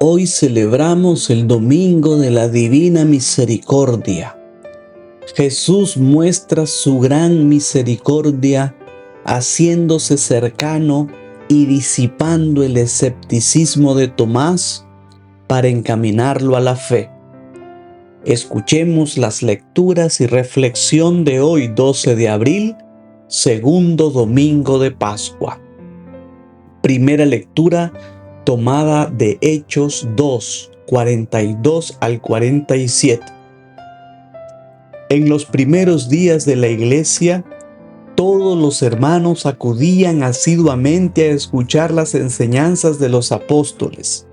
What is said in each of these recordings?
Hoy celebramos el Domingo de la Divina Misericordia. Jesús muestra su gran misericordia haciéndose cercano y disipando el escepticismo de Tomás para encaminarlo a la fe. Escuchemos las lecturas y reflexión de hoy, 12 de abril, segundo domingo de Pascua. Primera lectura tomada de Hechos 2, 42 al 47. En los primeros días de la iglesia, todos los hermanos acudían asiduamente a escuchar las enseñanzas de los apóstoles.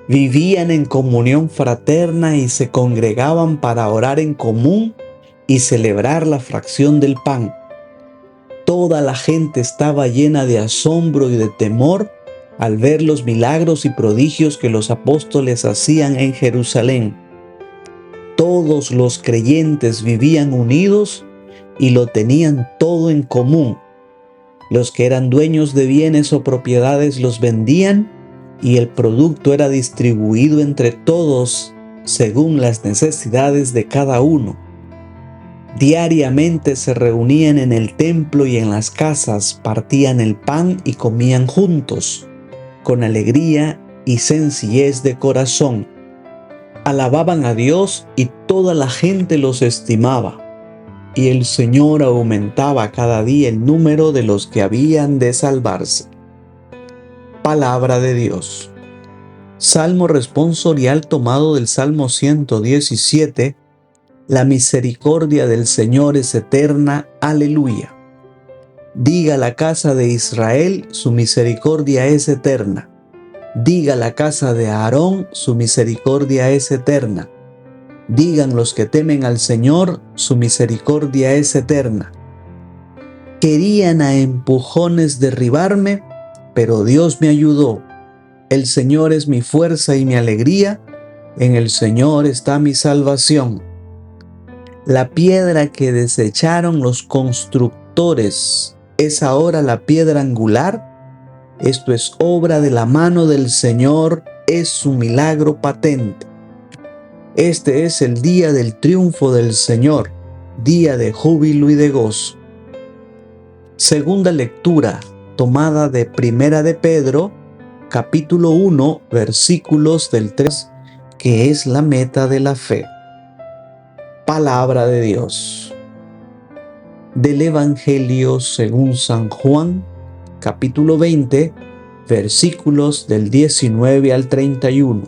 Vivían en comunión fraterna y se congregaban para orar en común y celebrar la fracción del pan. Toda la gente estaba llena de asombro y de temor al ver los milagros y prodigios que los apóstoles hacían en Jerusalén. Todos los creyentes vivían unidos y lo tenían todo en común. Los que eran dueños de bienes o propiedades los vendían y el producto era distribuido entre todos según las necesidades de cada uno. Diariamente se reunían en el templo y en las casas, partían el pan y comían juntos, con alegría y sencillez de corazón. Alababan a Dios y toda la gente los estimaba, y el Señor aumentaba cada día el número de los que habían de salvarse. Palabra de Dios. Salmo responsorial tomado del Salmo 117. La misericordia del Señor es eterna. Aleluya. Diga la casa de Israel, su misericordia es eterna. Diga la casa de Aarón, su misericordia es eterna. Digan los que temen al Señor, su misericordia es eterna. Querían a empujones derribarme, pero Dios me ayudó. El Señor es mi fuerza y mi alegría, en el Señor está mi salvación. La piedra que desecharon los constructores es ahora la piedra angular. Esto es obra de la mano del Señor, es su milagro patente. Este es el día del triunfo del Señor, día de júbilo y de gozo. Segunda lectura tomada de Primera de Pedro, capítulo 1, versículos del 3, que es la meta de la fe. Palabra de Dios. Del Evangelio según San Juan, capítulo 20, versículos del 19 al 31.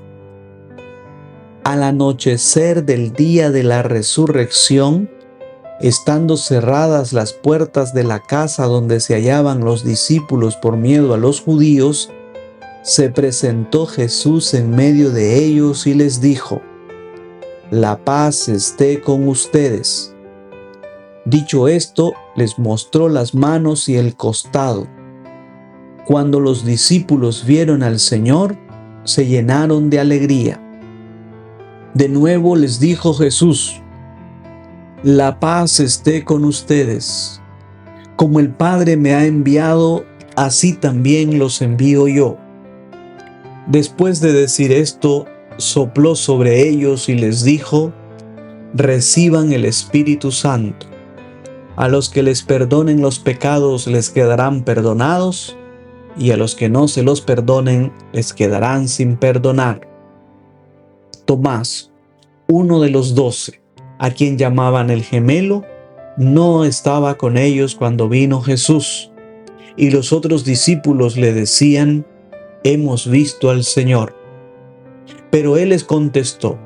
Al anochecer del día de la resurrección, estando cerradas las puertas de la casa donde se hallaban los discípulos por miedo a los judíos, se presentó Jesús en medio de ellos y les dijo: La paz esté con ustedes. Dicho esto, les mostró las manos y el costado. Cuando los discípulos vieron al Señor, se llenaron de alegría. De nuevo les dijo Jesús: La paz esté con ustedes. Como el Padre me ha enviado, así también los envío yo. Después de decir esto, sopló sobre ellos y les dijo: Reciban el Espíritu Santo. A los que les perdonen los pecados les quedarán perdonados, y a los que no se los perdonen les quedarán sin perdonar. Tomás, uno de los 12, a quien llamaban el gemelo, no estaba con ellos cuando vino Jesús, y los otros discípulos le decían: Hemos visto al Señor. Pero él les contestó: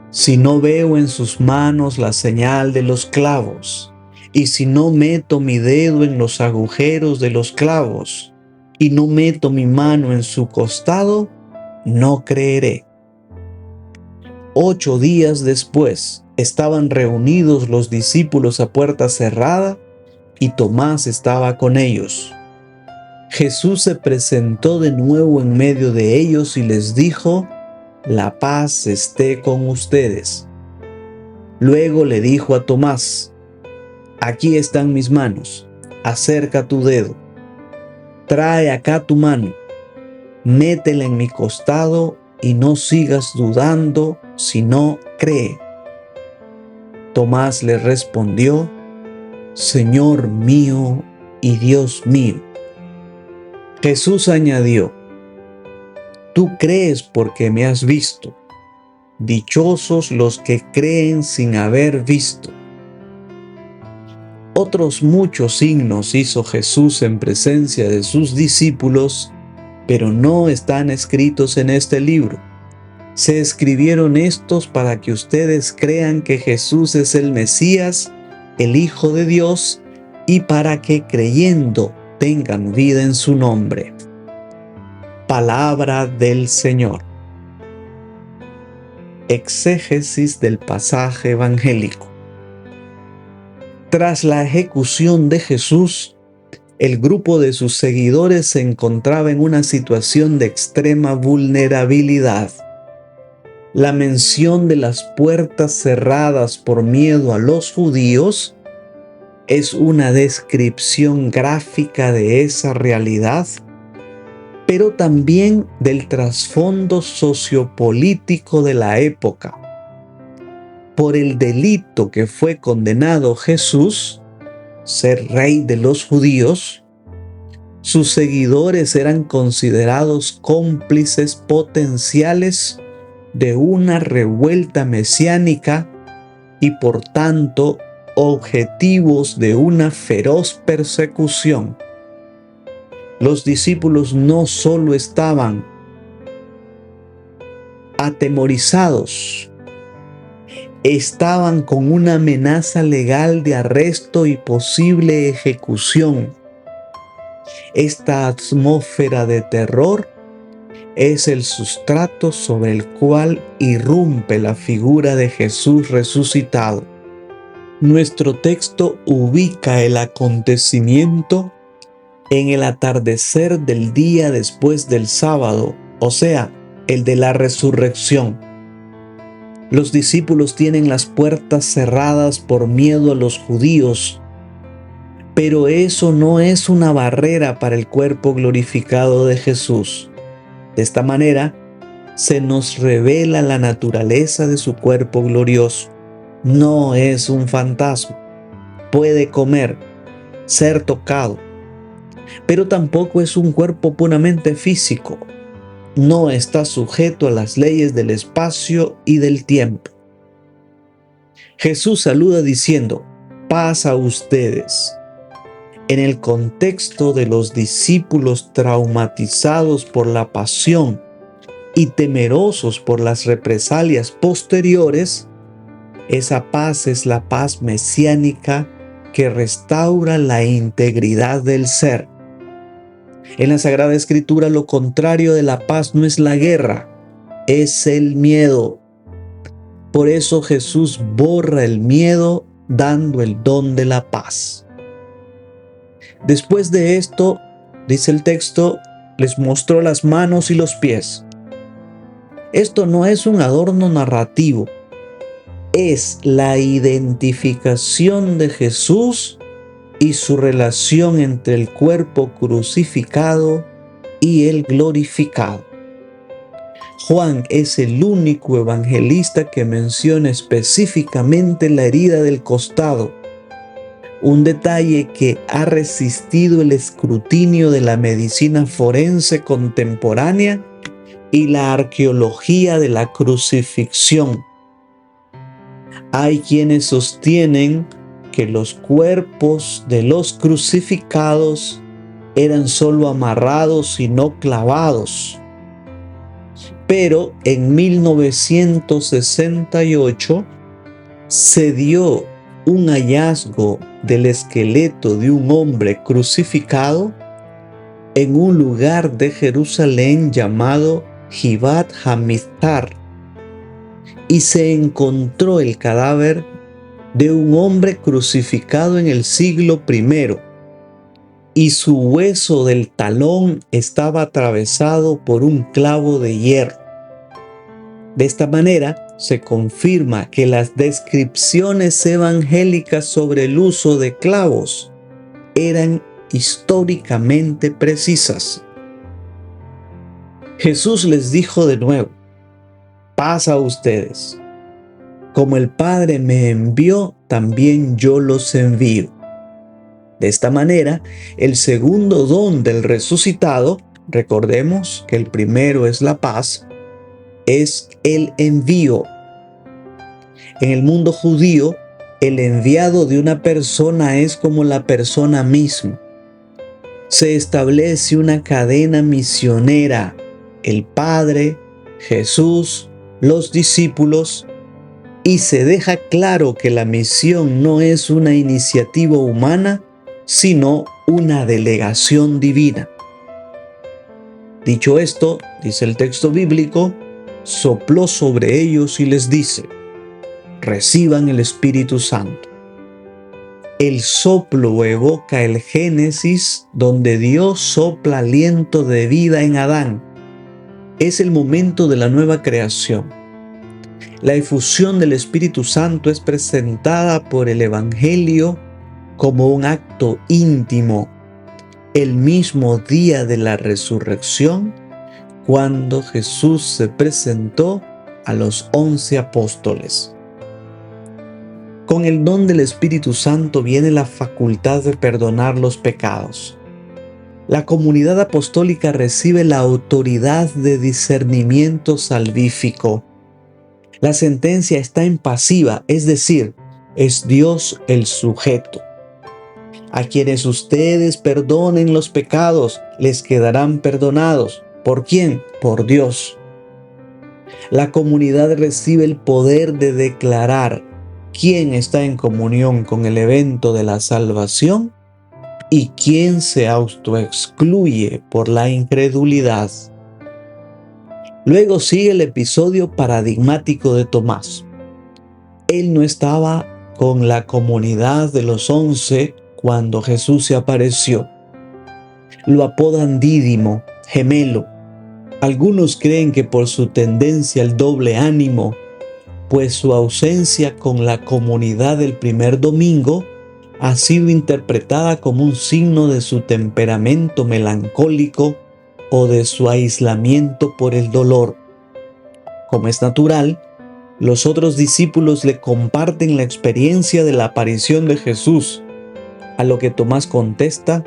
Si no veo en sus manos la señal de los clavos, y si no meto mi dedo en los agujeros de los clavos, y no meto mi mano en su costado, no creeré. 8 días después, estaban reunidos los discípulos a puerta cerrada, y Tomás estaba con ellos. Jesús se presentó de nuevo en medio de ellos y les dijo: La paz esté con ustedes. Luego le dijo a Tomás: Aquí están mis manos, acerca tu dedo. Trae acá tu mano, métela en mi costado y no sigas dudando, sino cree. Tomás le respondió: Señor mío y Dios mío. Jesús añadió: Tú crees porque me has visto. Dichosos los que creen sin haber visto. Otros muchos signos hizo Jesús en presencia de sus discípulos, pero no están escritos en este libro. Se escribieron estos para que ustedes crean que Jesús es el Mesías, el Hijo de Dios, y para que creyendo tengan vida en su nombre. Palabra del Señor. Exégesis del pasaje evangélico. Tras la ejecución de Jesús, el grupo de sus seguidores se encontraba en una situación de extrema vulnerabilidad. La mención de las puertas cerradas por miedo a los judíos es una descripción gráfica de esa realidad, pero también del trasfondo sociopolítico de la época. Por el delito que fue condenado Jesús, ser rey de los judíos, sus seguidores eran considerados cómplices potenciales de una revuelta mesiánica y por tanto objetivos de una feroz persecución. Los discípulos no solo estaban atemorizados, estaban con una amenaza legal de arresto y posible ejecución. Esta atmósfera de terror es el sustrato sobre el cual irrumpe la figura de Jesús resucitado. Nuestro texto ubica el acontecimiento en el atardecer del día después del sábado, o sea, el de la resurrección. Los discípulos tienen las puertas cerradas por miedo a los judíos, pero eso no es una barrera para el cuerpo glorificado de Jesús. De esta manera, se nos revela la naturaleza de su cuerpo glorioso. No es un fantasma. Puede comer, ser tocado, pero tampoco es un cuerpo puramente físico. No está sujeto a las leyes del espacio y del tiempo. Jesús saluda diciendo: paz a ustedes. En el contexto de los discípulos traumatizados por la pasión y temerosos por las represalias posteriores, esa paz es la paz mesiánica que restaura la integridad del ser. En la Sagrada Escritura, lo contrario de la paz no es la guerra, es el miedo. Por eso Jesús borra el miedo dando el don de la paz. Después de esto, dice el texto, les mostró las manos y los pies. Esto no es un adorno narrativo, es la identificación de Jesús y su relación entre el cuerpo crucificado y el glorificado. Juan es el único evangelista que menciona específicamente la herida del costado, un detalle que ha resistido el escrutinio de la medicina forense contemporánea y la arqueología de la crucifixión. Hay quienes sostienen que los cuerpos de los crucificados eran solo amarrados y no clavados. Pero en 1968 se dio un hallazgo del esqueleto de un hombre crucificado en un lugar de Jerusalén llamado Givat HaMiztar, y se encontró el cadáver de un hombre crucificado en el siglo I, y su hueso del talón estaba atravesado por un clavo de hierro. De esta manera, se confirma que las descripciones evangélicas sobre el uso de clavos eran históricamente precisas. Jesús les dijo de nuevo: paz a ustedes. Como el Padre me envió, también yo los envío. De esta manera, el segundo don del resucitado, recordemos que el primero es la paz, es el envío. En el mundo judío, el enviado de una persona es como la persona misma. Se establece una cadena misionera: el Padre, Jesús, los discípulos, y se deja claro que la misión no es una iniciativa humana, sino una delegación divina. Dicho esto, dice el texto bíblico, sopló sobre ellos y les dice: reciban el Espíritu Santo. El soplo evoca el Génesis, donde Dios sopla aliento de vida en Adán. Es el momento de la nueva creación. La efusión del Espíritu Santo es presentada por el Evangelio como un acto íntimo, el mismo día de la resurrección, cuando Jesús se presentó a los 11 apóstoles. Con el don del Espíritu Santo viene la facultad de perdonar los pecados. La comunidad apostólica recibe la autoridad de discernimiento salvífico. La sentencia está en pasiva, es decir, es Dios el sujeto. A quienes ustedes perdonen los pecados, les quedarán perdonados. ¿Por quién? Por Dios. La comunidad recibe el poder de declarar quién está en comunión con el evento de la salvación y quién se autoexcluye por la incredulidad. Luego sigue el episodio paradigmático de Tomás. Él no estaba con la comunidad de los 11 cuando Jesús se apareció. Lo apodan Dídimo, gemelo. Algunos creen que por su tendencia al doble ánimo, pues su ausencia con la comunidad del primer domingo ha sido interpretada como un signo de su temperamento melancólico o de su aislamiento por el dolor. Como es natural, los otros discípulos le comparten la experiencia de la aparición de Jesús, a lo que Tomás contesta: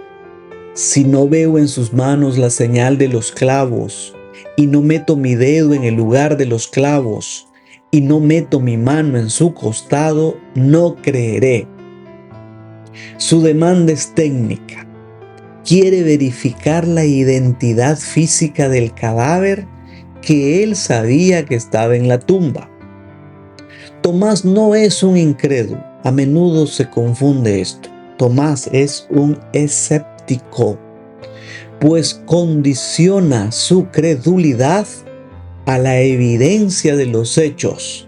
si no veo en sus manos la señal de los clavos, y no meto mi dedo en el lugar de los clavos, y no meto mi mano en su costado, no creeré. Su demanda es técnica. Quiere verificar la identidad física del cadáver que él sabía que estaba en la tumba. Tomás no es un incrédulo. A menudo se confunde esto. Tomás es un escéptico, pues condiciona su credulidad a la evidencia de los hechos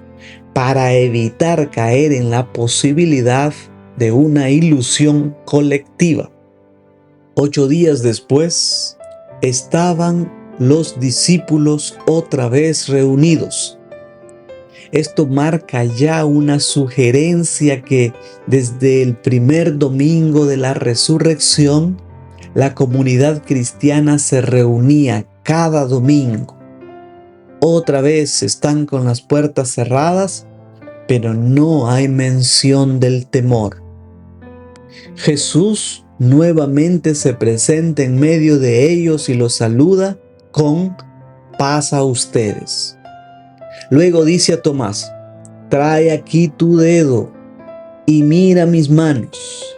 para evitar caer en la posibilidad de una ilusión colectiva. 8 días después, estaban los discípulos otra vez reunidos. Esto marca ya una sugerencia que desde el primer domingo de la resurrección, la comunidad cristiana se reunía cada domingo. Otra vez están con las puertas cerradas, pero no hay mención del temor. Jesús nuevamente se presenta en medio de ellos y los saluda con paz a ustedes. Luego dice a Tomás: trae aquí tu dedo y mira mis manos.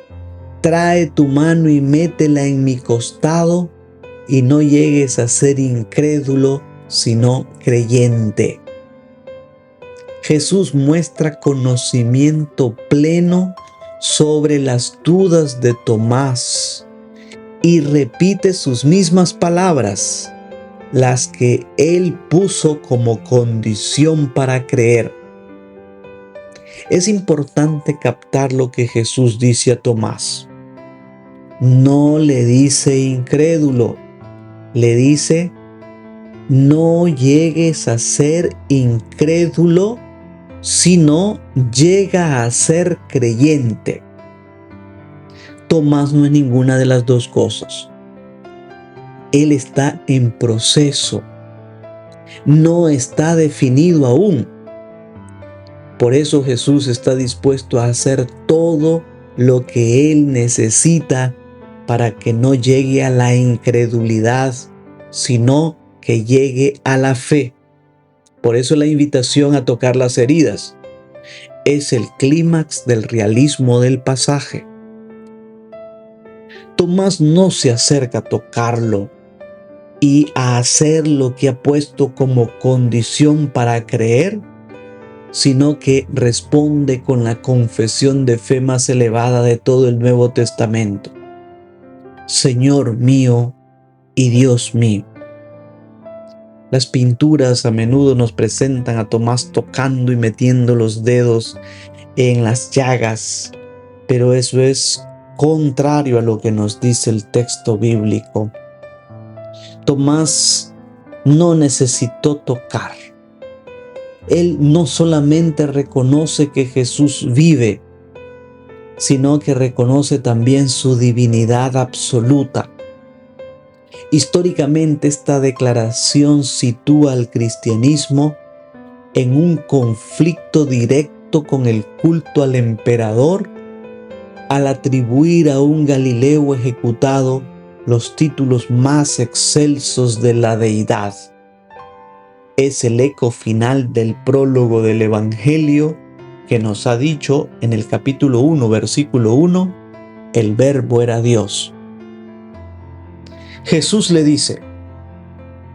Trae tu mano y métela en mi costado, y no llegues a ser incrédulo, sino creyente. Jesús muestra conocimiento pleno sobre las dudas de Tomás y repite sus mismas palabras, las que él puso como condición para creer. Es importante captar lo que Jesús dice a Tomás. No le dice incrédulo, le dice: no llegues a ser incrédulo, sino llega a ser creyente. Tomás no es ninguna de las dos cosas. Él está en proceso. no está definido aún. Por eso Jesús está dispuesto a hacer todo lo que Él necesita para que no llegue a la incredulidad, sino que llegue a la fe. Por eso la invitación a tocar las heridas es el clímax del realismo del pasaje. Tomás no se acerca a tocarlo y a hacer lo que ha puesto como condición para creer, sino que responde con la confesión de fe más elevada de todo el Nuevo Testamento: Señor mío y Dios mío. Las pinturas a menudo nos presentan a Tomás tocando y metiendo los dedos en las llagas, pero eso es contrario a lo que nos dice el texto bíblico. Tomás no necesitó tocar. Él no solamente reconoce que Jesús vive, sino que reconoce también su divinidad absoluta. Históricamente, esta declaración sitúa al cristianismo en un conflicto directo con el culto al emperador, al atribuir a un Galileo ejecutado los títulos más excelsos de la deidad. Es el eco final del prólogo del Evangelio que nos ha dicho en el capítulo 1, versículo 1, el Verbo era Dios. Jesús le dice: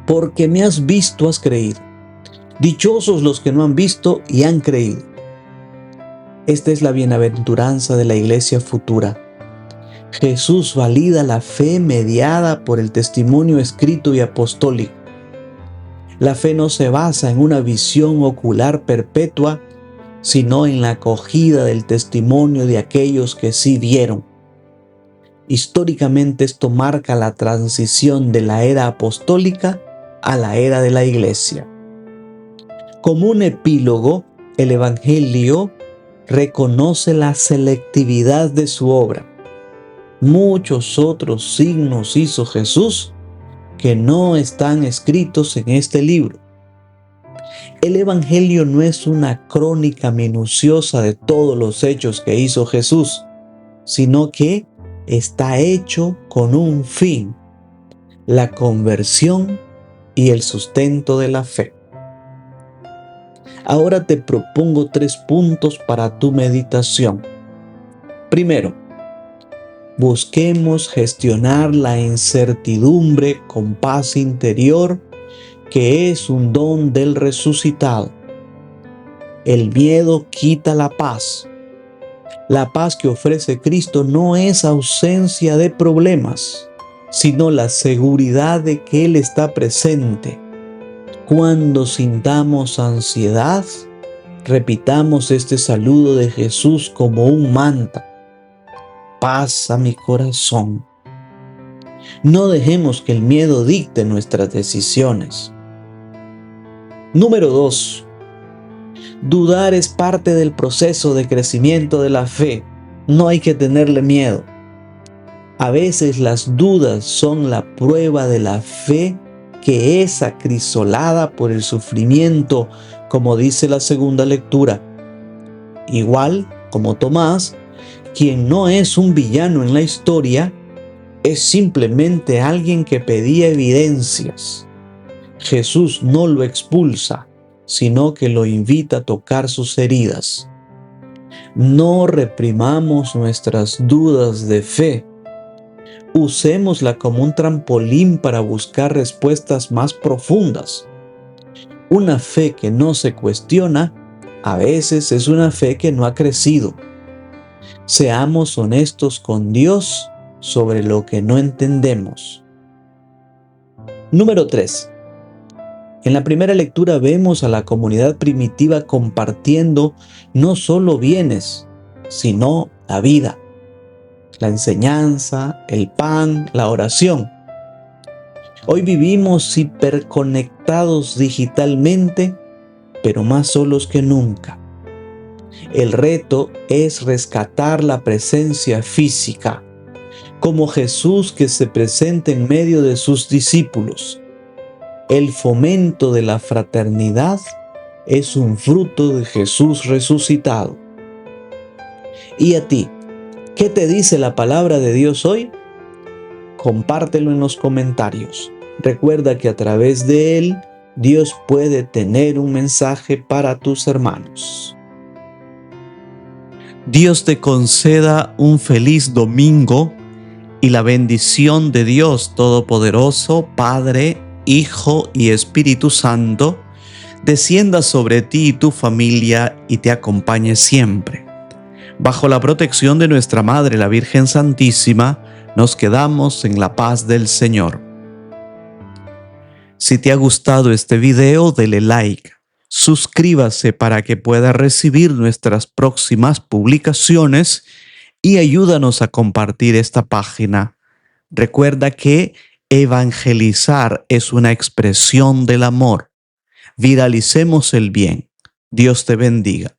porque me has visto, has creído. Dichosos los que no han visto y han creído. Esta es la bienaventuranza de la iglesia futura. Jesús valida la fe mediada por el testimonio escrito y apostólico. La fe no se basa en una visión ocular perpetua, sino en la acogida del testimonio de aquellos que sí vieron. Históricamente esto marca la transición de la era apostólica a la era de la iglesia. Como un epílogo, el Evangelio reconoce la selectividad de su obra. Muchos otros signos hizo Jesús que no están escritos en este libro. El Evangelio no es una crónica minuciosa de todos los hechos que hizo Jesús, sino que está hecho con un fin: la conversión y el sustento de la fe. Ahora te propongo 3 puntos para tu meditación. Primero, busquemos gestionar la incertidumbre con paz interior, que es un don del resucitado. El miedo quita la paz. La paz que ofrece Cristo no es ausencia de problemas, sino la seguridad de que Él está presente. Cuando sintamos ansiedad, repitamos este saludo de Jesús como un mantra: paz a mi corazón. No dejemos que el miedo dicte nuestras decisiones. Número 2. Dudar es parte del proceso de crecimiento de la fe. No hay que tenerle miedo. A veces las dudas son la prueba de la fe que es acrisolada por el sufrimiento, como dice la segunda lectura. Igual como Tomás, quien no es un villano en la historia, es simplemente alguien que pedía evidencias. Jesús no lo expulsa, sino que lo invita a tocar sus heridas. No reprimamos nuestras dudas de fe. Usémosla como un trampolín para buscar respuestas más profundas. Una fe que no se cuestiona, a veces es una fe que no ha crecido. Seamos honestos con Dios sobre lo que no entendemos. Número 3. En la primera lectura vemos a la comunidad primitiva compartiendo no solo bienes, sino la vida, la enseñanza, el pan, la oración. Hoy vivimos hiperconectados digitalmente, pero más solos que nunca. El reto es rescatar la presencia física, como Jesús que se presenta en medio de sus discípulos. El fomento de la fraternidad es un fruto de Jesús resucitado. ¿Y a ti? ¿Qué te dice la palabra de Dios hoy? Compártelo en los comentarios. Recuerda que a través de él, Dios puede tener un mensaje para tus hermanos. Dios te conceda un feliz domingo y la bendición de Dios Todopoderoso, Padre, Hijo y Espíritu Santo, descienda sobre ti y tu familia y te acompañe siempre. Bajo la protección de nuestra Madre, la Virgen Santísima, nos quedamos en la paz del Señor. Si te ha gustado este video, dele like, suscríbase para que pueda recibir nuestras próximas publicaciones y ayúdanos a compartir esta página. Recuerda que evangelizar es una expresión del amor. Viralicemos el bien. Dios te bendiga.